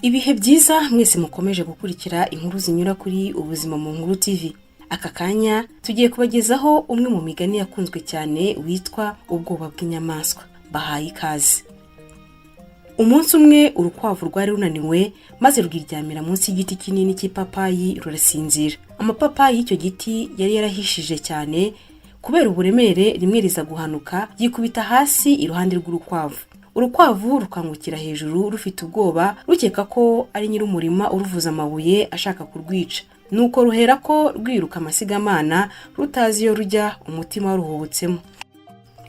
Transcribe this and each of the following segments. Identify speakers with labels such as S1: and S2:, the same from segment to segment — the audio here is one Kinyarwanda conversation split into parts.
S1: Ibihe byiza mwese mukomeje gukurikira inkuru zinyura kuri Ubuzima mu Nkuru TV. Aka kanya tugiye kubagezaho umwe mu migani yakunzwe cyane witwa ubwoba bw'inyamaswa. Bahaye ikaze. Umunsi umwe urukwavu rwari runaniwe maze rwiryamira munsi y'igiti kinini cy'ipapayi rurasinzira. Amapapayi y'icyo giti yari yarahishije cyane kubera uburemere rimwe riza guhanuka yikubita hasi iruhande rw'urukwavu. Urukwavu rukangukira hejuru rufite ubwoba rukeka ko ari nyir'umurima uruvuza amabuye ashaka kurwica. Nuko ruhera ko rwiruka amasigamana rutazi iyo rujya, umutima waruhubutsemo.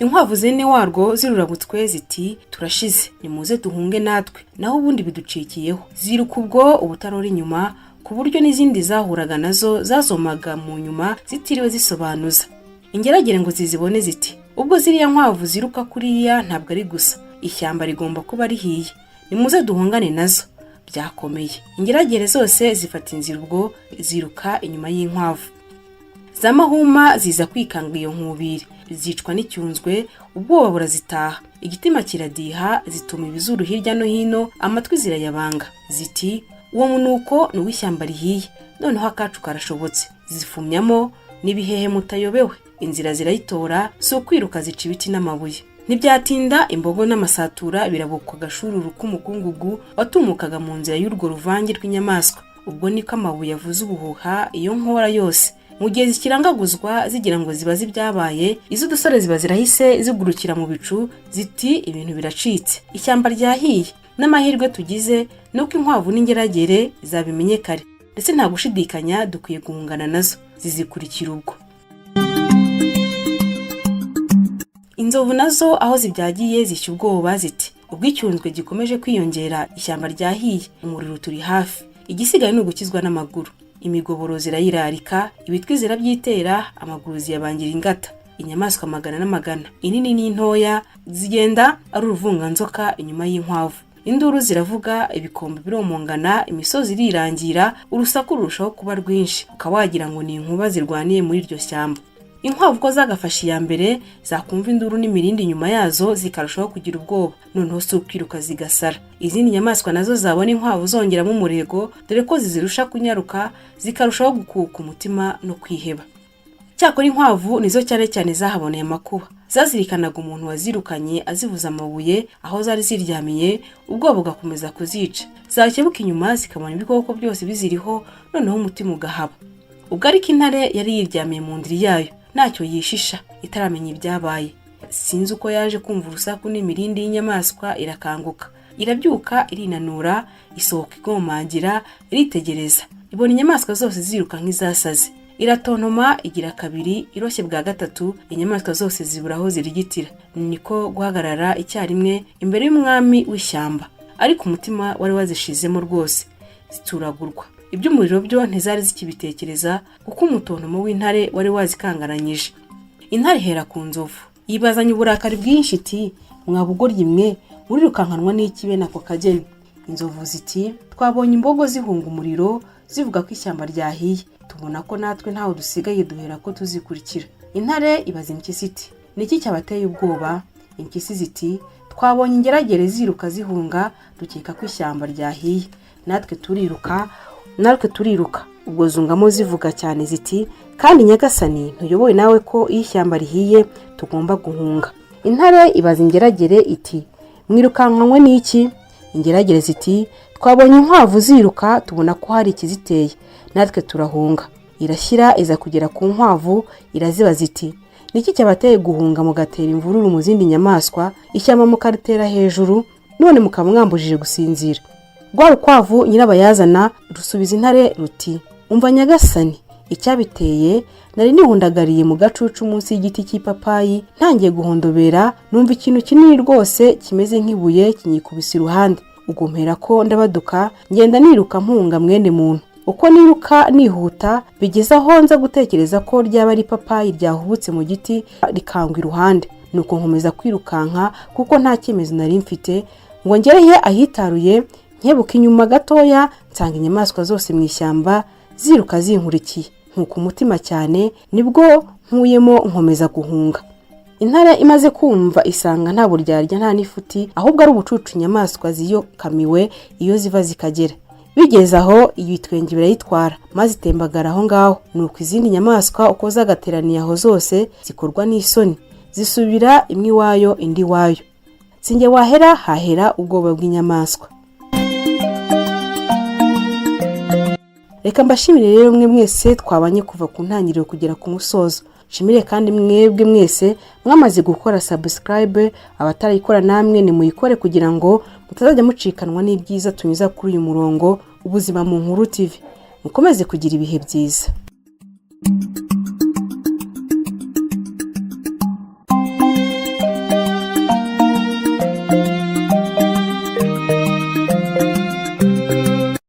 S1: Inkwavu zene warwo zirurabutswe ziti turashize, nimuze duhunge natwe naho ubundi biducikiyeho. Ziruka ubwo ubutarora inyuma ku buryo n'izindi zahuraga nazo zazomaga mu nyuma zitiriwe zisobanuza. Ingeragere ngo zizibone ziti ubwo ziriya nkwavu ziruka kuriya ntabwo ari gusa, ishyamba rigomba kuba rihiye, nimuze duhungane nazo. Byakomeye. Ingeragere zose zifata inzira ubwo ziruka inyuma y'inkwavu. Zamahuma ziza kwikanga iyo nkubiri, zicwa n'icyunzwe, ubwoba burazitaha. Igitima kiradiha, zituma ibizuru hirya no hino, amatwi zirayabanga. Ziti uwo munuko ni uw'ishyamba rihiye, noneho akacu karashobotse. Zifumyamo n'ibihehe mutayobewe. Inzira zirayitora, si ukwiruka zica ibiti n'amabuye. Ntibyatinda imbogo n'amasatura birabukwa agashururu k'umukungugu watumukaga mu nzira y'urwo ruvange rw'inyamaswa. Ubwo niko amabuye avuza ubuhuha iyo nkora yose. Mu gihe zikirangaguzwa zigira ngo zibaze ibyabaye, iz'udusore ziba zirahise zigurukira mu bicu ziti ibintu biracitse, ishyamba ryahiye. N'amahirwe tugize nuko inkwavu n'ingeragere zabimenye kare, ndetse nta gushidikanya dukwiye guhungana nazo. Zizikurikira ubwo. Inzovu nazo aho zibyagiye zishya ubwoba ziti ubwo icyunzwe gikomeje kwiyongera, ishyamba ryahiye, umuriro turi hafi, igisigaye ni ugukizwa n'amaguru. Imigoboro zirayirarika, ibitwi zirabyitera, amaguru ziyabangira ingata. Inyamaswa magana n'amagana, inini n'intoya, zigenda ari uruvunganzoka inyuma y'inkwavu. Induru ziravuga, ibikombe biromongana, imisozi irirangira, urusaku rurushaho kuba rwinshi, ukawagira ngo ni inkuba zirwaniye muri iryo shyamba. Inkwavu ko zagafashe iya mbere zakumva induru n'imirindi inyuma yazo zikarushaho kugira ubwoba, noneho si ukwiruka zigasara. Izindi nyamaswa nazo zabona inkwavu zongeramo umurego, dore ko zizirusha kunyaruka zikarushaho gukuka umutima no kwiheba. Cyakora inkwavu nizo cyane cyane zahaboneye amakuba. Zazirikanaga umuntu wazirukanye azivuza amabuye aho zari ziryamiye, ubwoba bugakomeza kuzica. Zakebuka inyuma zikabona ibikoko byose biziriho, noneho umutima ugahaba. Ubwo ariko intare yari yiryamiye mu ndiri yayo, ntacyo yishisha, itaramenya ibyabaye. Sinzi uko yaje kumva urusaku n'imirindi y'inyamaswa irakanguka. Irabyuka irinanura, isohoka igomangira, iritegereza. Ibona inyamaswa zose ziruka nk'izasaze. Iratontoma igira kabiri, iroshye bwa gatatu, inyamaswa zose zibura aho zirigitira. Niko guhagarara icyarimwe imbere y'umwami w'ishyamba. Ariko umutima wari wazishizemo rwose, zituragurwa. Iby'umuriro byo ntizari zikibitekereza kuko umutontomo w'intare wari wazikangaranyije. Intare ihera ku nzovu, yibazanye uburakari bwinshi iti mwabugoryi mwe, murirukankanwa n'iki bene ako kageni. Inzovu ziti twabonye imbogo zihunga umuriro zivuga ko ishyamba ryahiye, tubona ko natwe ntaho dusigaye duhera ko tuzikurikira. Intare ibaza impyisi iti niki cyabateye ubwoba? Impyisi ziti twabonye ingeragere ziruka zihunga, dukeka ko ishyamba ryahiye, natwe turiruka. Ubwo zungamo zivuga cyane ziti kandi nyagasani ntuyoboye nawe ko iyo ishyamba rihiye tugomba guhunga. Intare ibaza ingeragere iti mwirukankanwe n'iki? Ingeragere ziti twabonye inkwavu ziruka tubona ko hari ikiziteye, natwe turahunga. Irashyira iza kugera ku nkwavu, irazibaza iti niki cyabateye guhunga mugatera imvururu mu zindi nyamaswa, ishyamba mukaritera hejuru, none mukaba mwambujije gusinzira? Rwa rukwavu nyirabayazana rusubiza intare ruti umva nyagasani, icyabiteye nari nihundagariye mu gacucu munsi y'igiti cy'ipapayi, ntangiye guhondobera numva ikintu kinini rwose kimeze nk'ibuye kinyikubise iruhande. Ubwo mpera ko ndabaduka ngenda niruka mpunga mwene muntu. Uko niruka nihuta bigeze aho nza gutekereza ko ryaba ari ipapayi ryahubutse mu giti rikangwa iruhande. Nuko nkomeza kwirukanka kuko nta cyemezo nari mfite ngo ngereye ahitaruye. Nkebuka inyuma gatoya nsanga inyamaswa zose mu ishyamba ziruka zinkurikiye. Nkuko umutima cyane nibwo nkuyemo nkomeza guhunga. Intare imaze kumva isanga nta buryarya nta n'ifuti, ahubwo ari ubucucu inyamaswa ziyokamiwe iyo ziva zikagera. Bigeze aho ibitwenge birayitwara maze itembagara aho ngaho. Nuko izindi nyamaswa uko zagateraniye aho zose zikorwa n'isoni, zisubira imwe iwayo indi iwayo. Sinjye wahera hahera ubwoba bw'inyamaswa. Reka mbashimire rero mwe mwese twabanye kuva ku ntangiriro kugera ku musozo. Shimire kandi mwebwe mwese mwamaze gukora subscribe, abatarayikora namwe ni muyikore kugira ngo mutazajya mucikanwa n'ibyiza tunyuza kuri uyu murongo Ubuzima mu Nkuru TV. Mukomeze kugira ibihe byiza.